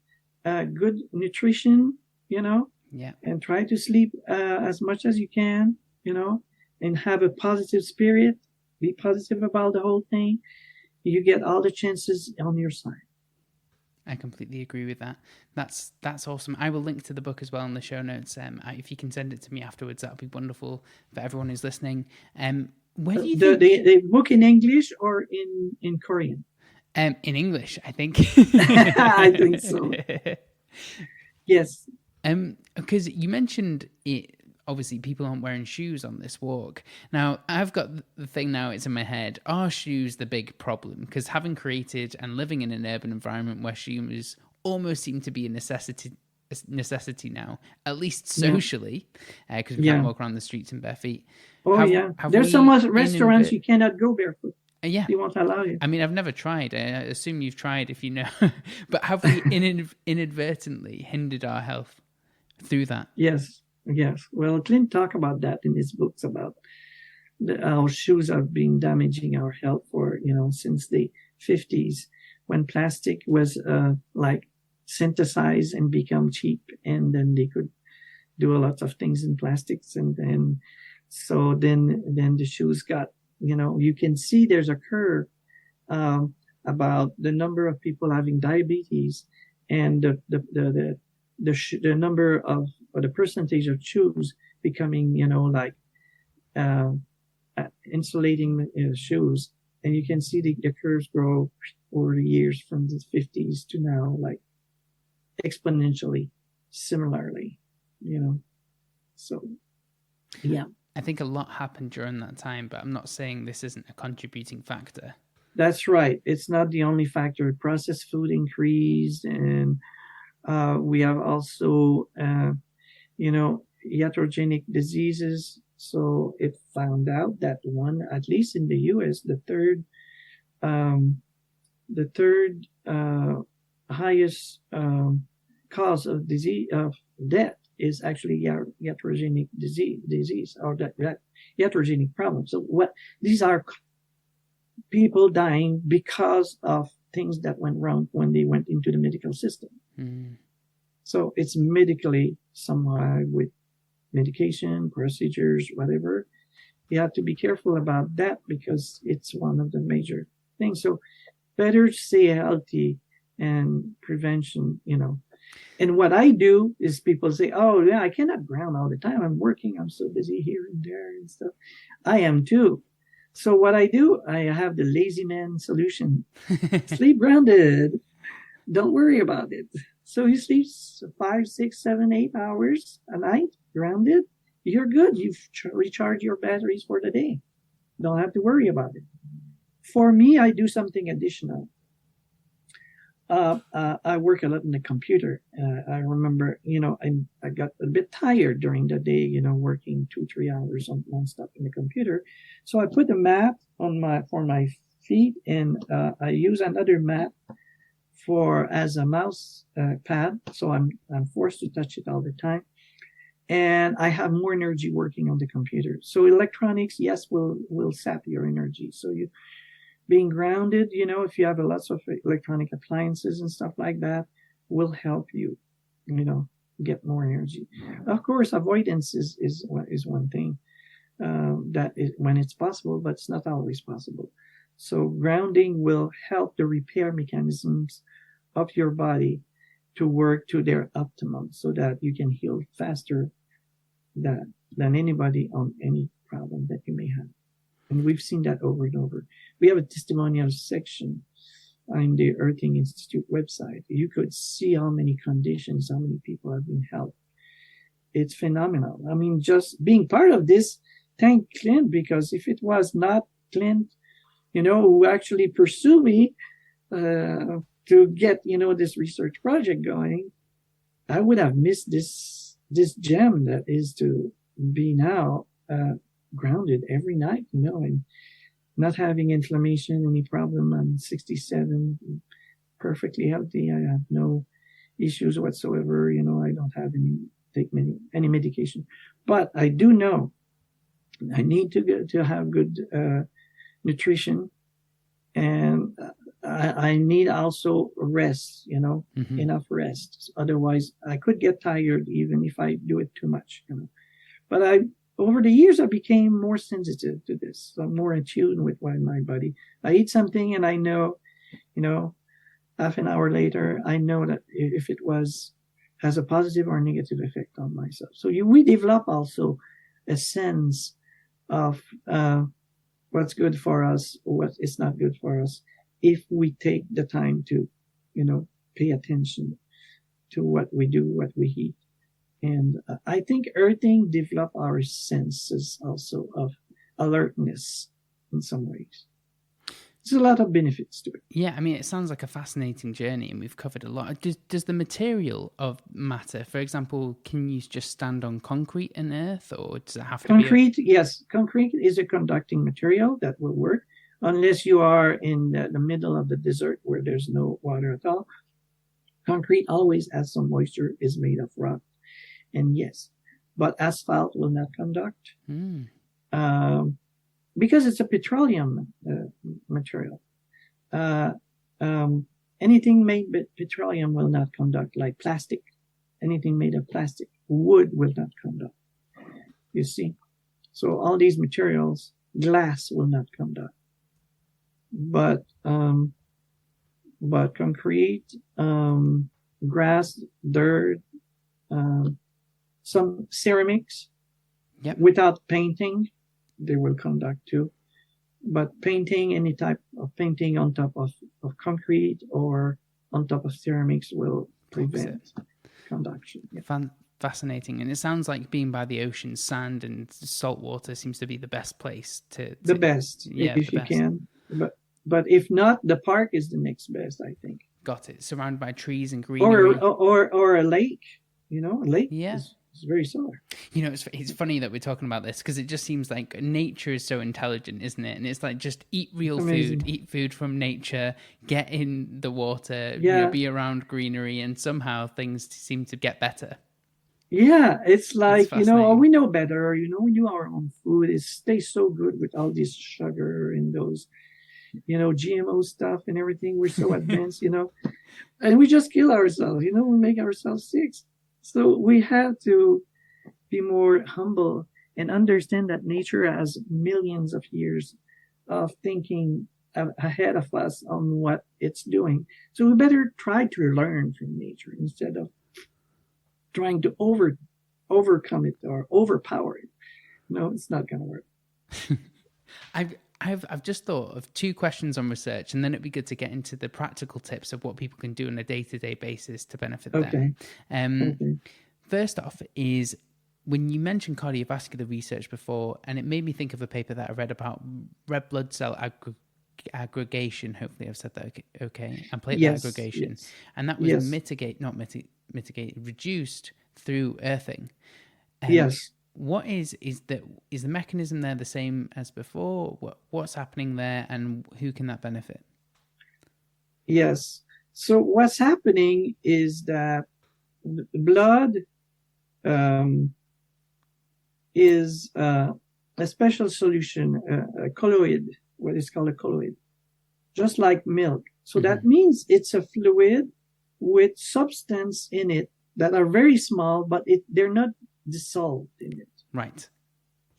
B: good nutrition, and try to sleep as much as you can, and have a positive spirit. Be positive about the whole thing. You get all the chances on your side.
A: I completely agree with that. That's awesome. I will link to the book as well in the show notes. If you can send it to me afterwards, that would be wonderful for everyone who's listening. Where do you think...
B: the book in English or in Korean?
A: In English, I think.
B: I think so. Yes.
A: Because you mentioned it. Obviously, people aren't wearing shoes on this walk. Now, I've got the thing now, it's in my head. Are shoes the big problem? Because having created and living in an urban environment where shoes almost seem to be a necessity now, at least socially, because we can't walk around the streets in bare feet.
B: There's so much restaurants you cannot go barefoot.
A: Yeah.
B: They won't allow you.
A: I mean, I've never tried. I assume you've tried if you know. But have we inadvertently hindered our health through that?
B: Yes. Well, Clint talked about that in his books about our shoes have been damaging our health for, since the 50s, when plastic was synthesized and become cheap, and then they could do a lot of things in plastics, and then the shoes got, you can see there's a curve about the number of people having diabetes and the number of, or the percentage of shoes becoming, insulating shoes. And you can see the curves grow over the years from the 50s to now, like exponentially, similarly, So, yeah.
A: I think a lot happened during that time, but I'm not saying this isn't a contributing factor.
B: That's right. It's not the only factor. Processed food increased, and we have also, iatrogenic diseases. So it found out that one, at least in the U.S., the third highest cause of death is actually iatrogenic disease or that iatrogenic problem. So these are people dying because of things that went wrong when they went into the medical system. So it's medically somehow with medication, procedures, whatever. You have to be careful about that because it's one of the major things. So better stay healthy and prevention, And what I do is people say, oh, yeah, I cannot ground all the time. I'm working. I'm so busy here and there and stuff. I am too. So what I do, I have the lazy man solution. Sleep grounded. Don't worry about it. So you sleep 5, 6, 7, 8 hours a night, grounded. You're good. You've recharged your batteries for the day. Don't have to worry about it. For me, I do something additional. I work a lot in the computer. I remember, I got a bit tired during the day, working 2-3 hours non-stop in the computer. So I put a mat for my feet, and I use another mat as a mouse pad. So I'm forced to touch it all the time, and I have more energy working on the computer. So electronics, yes, will sap your energy. So being grounded, if you have lots of electronic appliances and stuff like that, will help you, get more energy. Of course, avoidance is one thing. that is when it's possible, but it's not always possible. So grounding will help the repair mechanisms of your body to work to their optimum so that you can heal faster than anybody on any problem that you may have. And we've seen that over and over. We have a testimonial section on the Earthing Institute website. You could see how many conditions, how many people have been helped. It's phenomenal. I mean, just being part of this, thank Clint, because if it was not Clint, who actually pursued me to get, this research project going, I would have missed this gem that is to be now grounded every night, and not having inflammation, any problem. I'm 67, perfectly healthy. I have no issues whatsoever. I don't have take any medication, but I do know I need to have good nutrition, and I need also rest. Enough rest. Otherwise, I could get tired even if I do it too much. But over the years, I became more sensitive to this. So I'm more in tune with my body. I eat something and I know, half an hour later, I know that if it has a positive or negative effect on myself. So we develop also a sense of what's good for us, what is not good for us, if we take the time to, pay attention to what we do, what we eat. And I think earthing develop our senses also of alertness in some ways. There's a lot of benefits to it.
A: Yeah, I mean, it sounds like a fascinating journey, and we've covered a lot. Does the material of matter, for example, can you just stand on concrete and earth, or does it have to
B: concrete? Yes, concrete is a conducting material that will work, unless you are in the middle of the desert where there's no water at all. Concrete always has some moisture, is made of rock. And yes, but asphalt will not conduct because it's a petroleum material. Anything made with petroleum will not conduct, like plastic. Anything made of plastic, wood will not conduct. You see, so all these materials, glass will not conduct. But concrete, grass, dirt. Some ceramics, without painting, they will conduct too. But painting, any type of painting on top of concrete or on top of ceramics will prevent conduction. Yeah.
A: Fascinating. And it sounds like being by the ocean, sand and salt water seems to be the best place to
B: the best, if you can. But if not, the park is the next best, I think.
A: Got it. Surrounded by trees and greenery.
B: Or a lake. A lake is very similar.
A: It's funny that we're talking about this because it just seems like nature is so intelligent, isn't it? And it's like, just eat real food, eat food from nature, get in the water, be around greenery, and somehow things seem to get better.
B: Yeah, it's like, we know better, we do our own food. It stays so good with all this sugar and those, GMO stuff and everything. We're so advanced, and we just kill ourselves, we make ourselves sick. So we have to be more humble and understand that nature has millions of years of thinking ahead of us on what it's doing. So we better try to learn from nature instead of trying to overcome it or overpower it. No, it's not going to work.
A: I've just thought of two questions on research, and then it'd be good to get into the practical tips of what people can do on a day-to-day basis to benefit them. First off is, when you mentioned cardiovascular research before, and it made me think of a paper that I read about red blood cell aggregation. Hopefully I've said that okay. And platelet aggregation. Yes. And that was reduced through earthing.
B: Yes.
A: What is the mechanism there the same as before? What's happening there, and who can that benefit?
B: Yes. So what's happening is that blood is a special solution, a colloid, what is called a colloid, just like milk. So that means it's a fluid with substance in it that are very small, but they're not dissolved in it.
A: Right.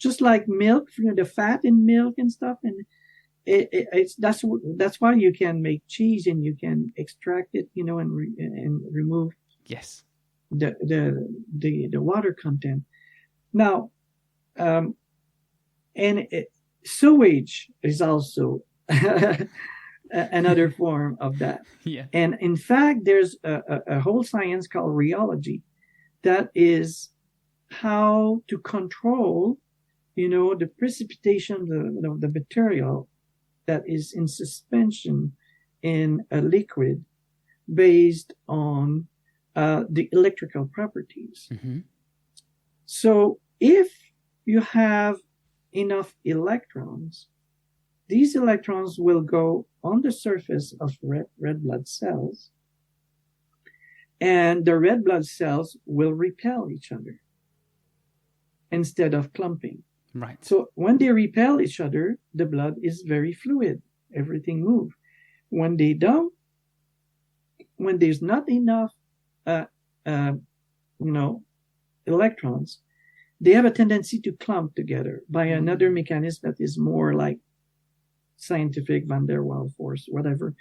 B: just like milk, the fat in milk and stuff. And that's why you can make cheese and you can extract it, and remove
A: Yes.
B: the water content. Now, sewage is also another form of that.
A: Yeah.
B: And in fact, there's a whole science called rheology that is how to control, the precipitation of the material that is in suspension in a liquid based on the electrical properties.
A: Mm-hmm.
B: So if you have enough electrons, these electrons will go on the surface of red blood cells, and the red blood cells will repel each other instead of clumping.
A: Right.
B: So when they repel each other, the blood is very fluid. Everything moves. When they don't, when there's not enough, electrons, they have a tendency to clump together by another mechanism that is more like scientific van der Waals force, whatever.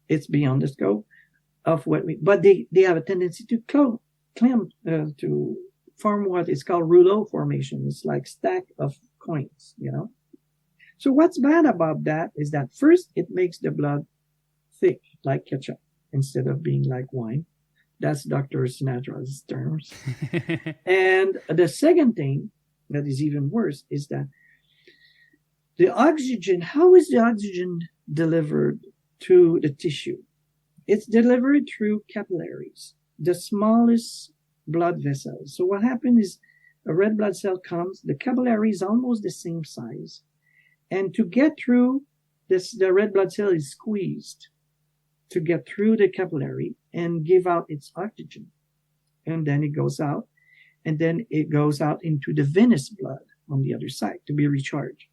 B: It's beyond the scope of but they have a tendency to clump, to form what is called rouleau formation. It's like stack of coins, So what's bad about that is that first it makes the blood thick like ketchup instead of being like wine. That's Dr. Sinatra's terms. And the second thing that is even worse is that the oxygen, how is the oxygen delivered to the tissue? It's delivered through capillaries, the smallest blood vessels. So what happens is a red blood cell comes, the capillary is almost the same size. And to get through this, the red blood cell is squeezed to get through the capillary and give out its oxygen. And then it goes out, and then it goes out into the venous blood on the other side to be recharged.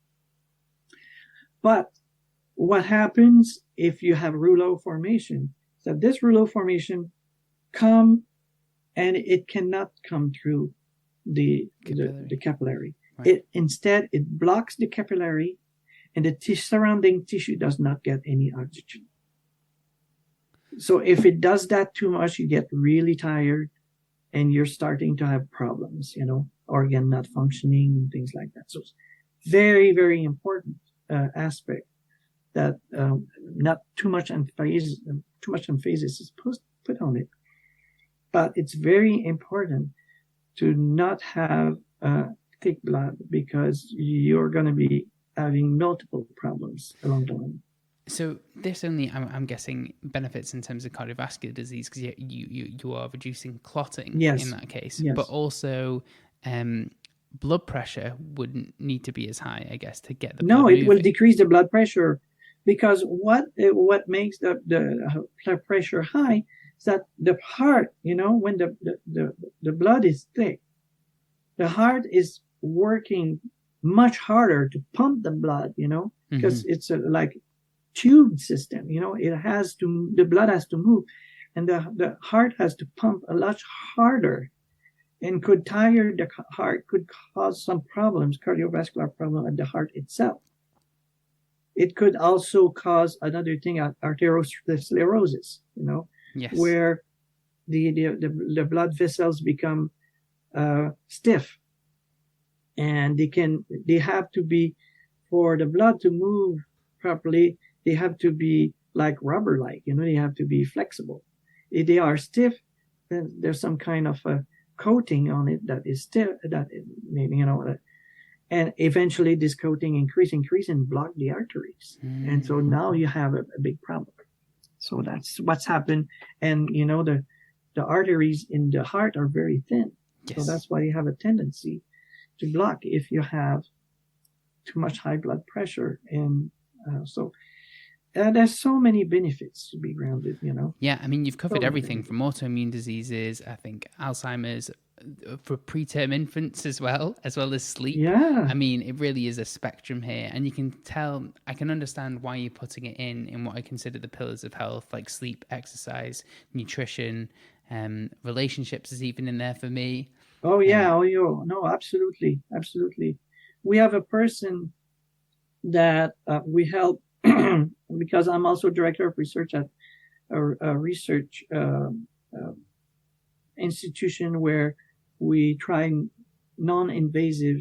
B: But what happens if you have rouleau formation? So this rouleau formation come, and it cannot come through the capillary. Right. Instead, it blocks the capillary, and the surrounding tissue does not get any oxygen. So if it does that too much, you get really tired and you're starting to have problems, organ not functioning and things like that. So it's very, very important aspect that not too much emphasis is put on it. But it's very important to not have thick blood because you're going to be having multiple problems along the line.
A: So this only, I'm guessing, benefits in terms of cardiovascular disease because you are reducing clotting in that case. Yes. But also blood pressure wouldn't need to be as high, I guess, to get the blood moving.
B: It will decrease the blood pressure because what makes the blood pressure high is that the heart, when the blood is thick, the heart is working much harder to pump the blood, because it's like tube system, the blood has to move, and the heart has to pump a lot harder, and could tire the heart, could cause some problems, cardiovascular problem at the heart itself. It could also cause another thing, arteriosclerosis,
C: Yes.
B: where the blood vessels become stiff, and they have to be, for the blood to move properly, they have to be like rubber-like, they have to be flexible. If they are stiff, then there's some kind of a coating on it that is stiff, and eventually this coating increase and block the arteries. And so now you have a big problem. So that's what's happened. And, the arteries in the heart are very thin.
C: Yes.
B: So that's why you have a tendency to block if you have too much high blood pressure. And there's so many benefits to be grounded,
A: Yeah, I mean, you've covered
B: So
A: everything
B: many.
A: from autoimmune diseases, I think Alzheimer's, for preterm infants as well as sleep.
B: Yeah.
A: I mean, it really is a spectrum here. And you can tell, I can understand why you're putting it in what I consider the pillars of health, like sleep, exercise, nutrition, relationships is even in there for me.
B: Oh, yeah. No, absolutely. Absolutely. we have a person that we help because I'm also director of research at a research institution where we try non-invasive,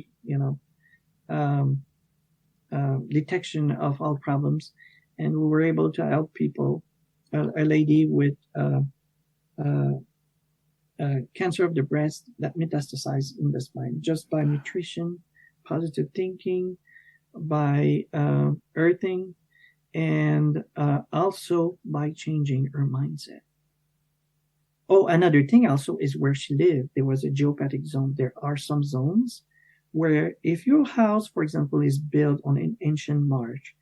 B: detection of all problems, and we were able to help people. A lady with cancer of the breast that metastasized in the spine just by nutrition, positive thinking, by earthing, and also by changing her mindset. Oh, another thing also is where she lived. There was a geopathic zone. There are some zones where if your house, for example, is built on an ancient marsh,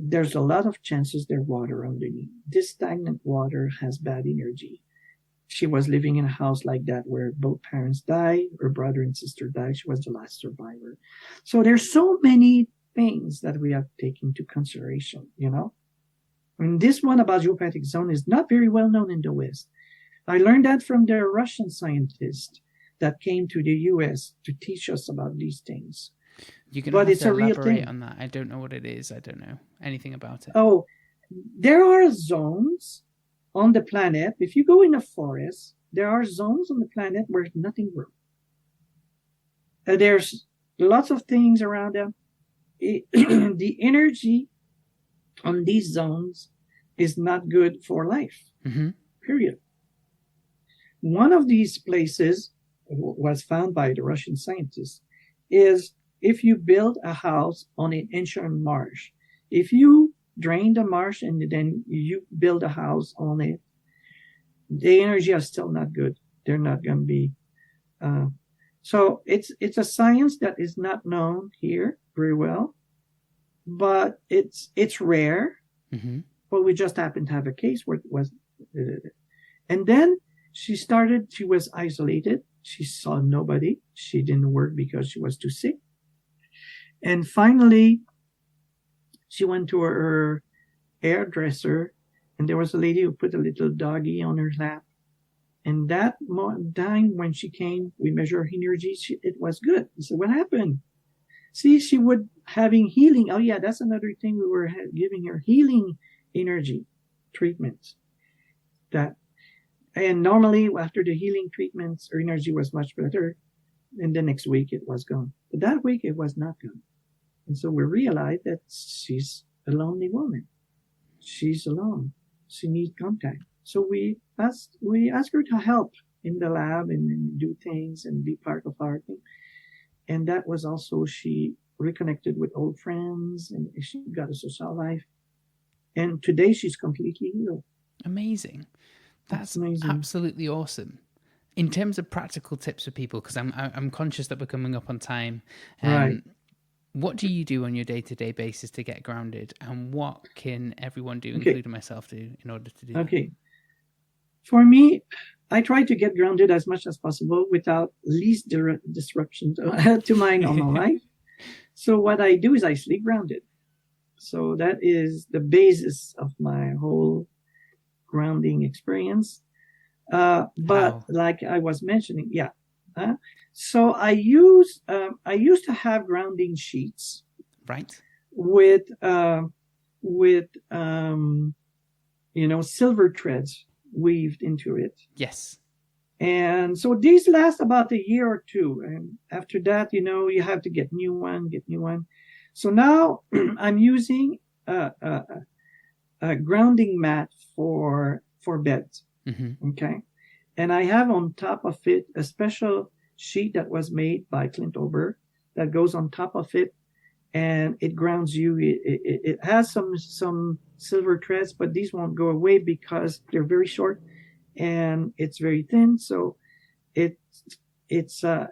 B: there's a lot of chances there's water underneath. This stagnant water has bad energy. She was living in a house like that where both parents died, her brother and sister died. She was the last survivor. So there's so many things that we have to take into consideration, And this one about geopathic zone is not very well known in the West. I learned that from the Russian scientist that came to the U.S. to teach us about these things.
A: You're going to have to elaborate on that. I don't know what it is. I don't know anything about it.
B: Oh, there are zones on the planet. If you go in a forest, there are zones on the planet where nothing grows. There's lots of things around them. The energy on these zones is not good for life, period. One of these places was found by the Russian scientists is if you build a house on an ancient marsh, if you drain the marsh and then you build a house on it, the energy is still not good. They're not going to be. So it's a science that is not known here very well, but it's rare. But we just happened to have a case where it was. And then she was isolated. She saw nobody. She didn't work because she was too sick. And finally, she went to her hairdresser, and there was a lady who put a little doggy on her lap. And that time when she came, we measured her energy. It was good. I said, what happened? See, she would having healing. Oh, yeah, that's another thing. We were giving her healing energy treatments. And normally after the healing treatments, her energy was much better. And the next week it was gone. But that week it was not gone. And so we realized that she's a lonely woman. She's alone. She needs contact. So we asked her to help in the lab and do things and be part of our thing. And that was also, she reconnected with old friends and she got a social life. And today she's completely healed.
A: Amazing. That's amazing. Absolutely awesome. In terms of practical tips for people, because I'm conscious that we're coming up on time.
B: Right.
A: What do you do on your day-to-day basis to get grounded, and what can everyone do, including myself, do in order to do that?
B: Okay. For me, I try to get grounded as much as possible without least disruption to my normal life. So what I do is I sleep grounded. So that is the basis of my whole grounding experience. But like I was mentioning, so I used to have grounding sheets,
A: right,
B: with silver threads weaved into it.
A: Yes.
B: And so these last about a year or two, and after that, you have to get new one. So now I'm using a grounding mat for beds. Okay. And I have on top of it a special sheet that was made by Clint Ober that goes on top of it, and it grounds you. It has some silver threads, but these won't go away because they're very short and it's very thin. So it's the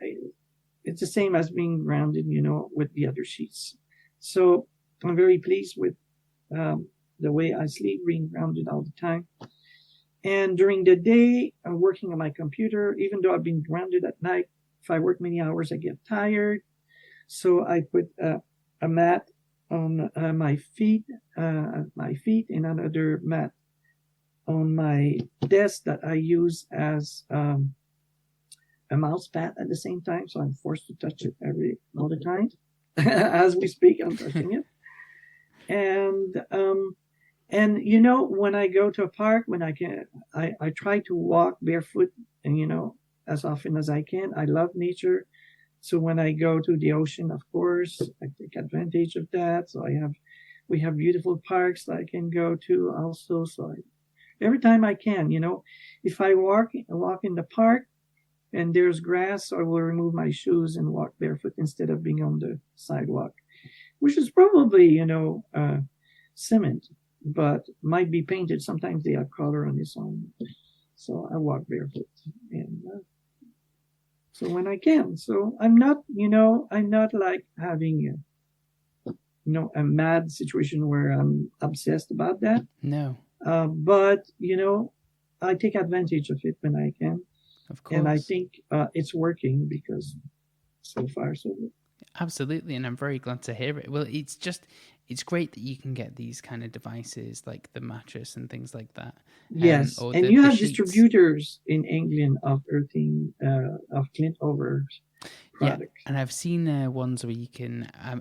B: same as being grounded, with the other sheets. So I'm very pleased with the way I sleep, being grounded all the time. And during the day, I'm working on my computer. Even though I've been grounded at night, if I work many hours, I get tired. So I put a mat on my feet, and another mat on my desk that I use as a mouse pad at the same time. So I'm forced to touch it all the time. as we speak. I'm touching it. And you know, when I go to a park, when I can, I try to walk barefoot, and you know, as often as I can. I love nature. So when I go to the ocean, of course, I take advantage of that. So we have beautiful parks that I can go to also. So every time I can, you know, if I walk in the park and there's grass, I will remove my shoes and walk barefoot instead of being on the sidewalk, which is probably, you know, cement, but might be painted. Sometimes they have color on its own. So I walk barefoot, and so when I can. So I'm not like having a mad situation where I'm obsessed about that.
A: No.
B: But, you know, I take advantage of it when I can.
A: Of course.
B: And I think it's working because so far so good.
A: Absolutely, and I'm very glad to hear it. Well, it's great that you can get these kind of devices like the mattress and things like that.
B: Yes, and you have distributors in England of earthing, of Clint Over's products.
A: Yeah, and I've seen ones where you can, I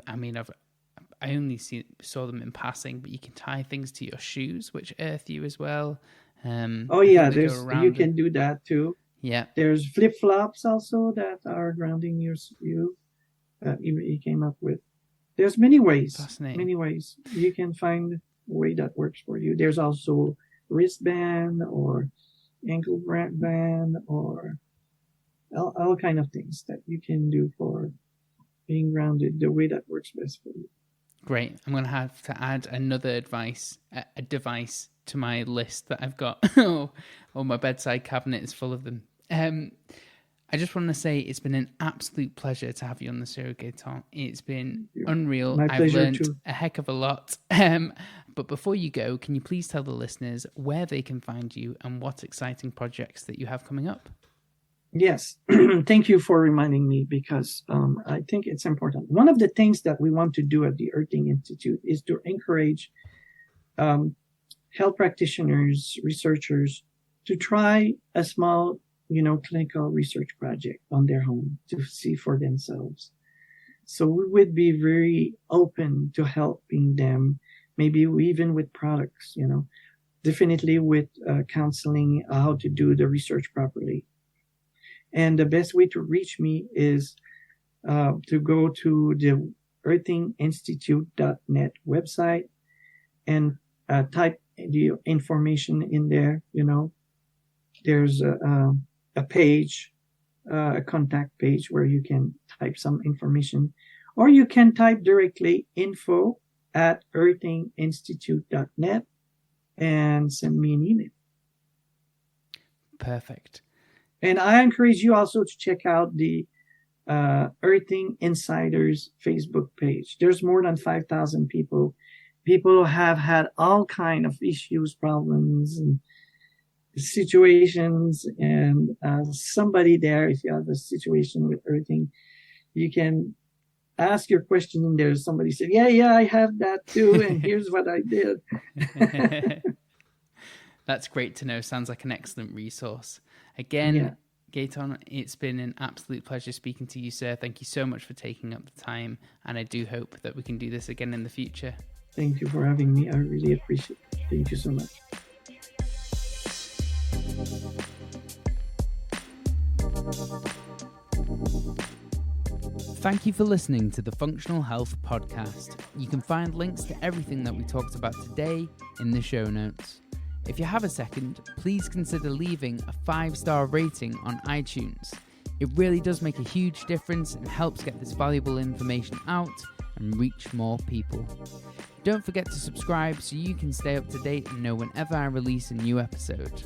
A: only saw them in passing, but you can tie things to your shoes, which earth you as well.
B: You can do that too.
A: Yeah.
B: There's flip-flops also that are grounding you. He came up with. There's many ways.
A: Fascinating.
B: Many ways. You can find a way that works for you. There's also wristband or ankle band or all kind of things that you can do for being grounded the way that works best for you.
A: Great. I'm going to have to add another device to my list that I've got. My bedside cabinet is full of them. I just want to say it's been an absolute pleasure to have you on the show, Gaetan. It's been unreal. I've learned a heck of a lot. But before you go, can you please tell the listeners where they can find you and what exciting projects that you have coming up?
B: Yes. Thank you for reminding me, because I think it's important. One of the things that we want to do at the Earthing Institute is to encourage health practitioners, researchers to try a small clinical research project on their home to see for themselves. So we would be very open to helping them, maybe even with products, definitely with counseling how to do the research properly. And the best way to reach me is to go to the earthinginstitute.net website and type the information in there. There's a page, a contact page where you can type some information, or you can type directly info@earthinginstitute.net and send me an email.
A: Perfect.
B: And I encourage you also to check out the Earthing Insiders Facebook page. There's more than 5,000 people. People have had all kind of issues, problems, and situations, and somebody there, if you have a situation with earthing, you can ask your question in there. Somebody said, yeah, I have that too, and here's what I did.
A: That's great to know. Sounds like an excellent resource. Again, Gaetan, it's been an absolute pleasure speaking to you, sir. Thank you so much for taking up the time, and I do hope that we can do this again in the future. Thank you for having me. I really appreciate it. Thank you so much. Thank you for listening to the Functional Health Podcast. You can find links to everything that we talked about today in the show notes. If you have a second, please consider leaving a 5-star rating on iTunes. It really does make a huge difference and helps get this valuable information out and reach more people. Don't forget to subscribe so you can stay up to date and know whenever I release a new episode.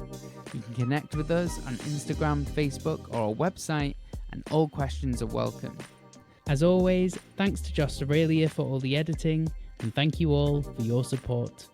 A: You can connect with us on Instagram, Facebook, or our website, and all questions are welcome. As always, thanks to Josh Aurelia for all the editing, and thank you all for your support.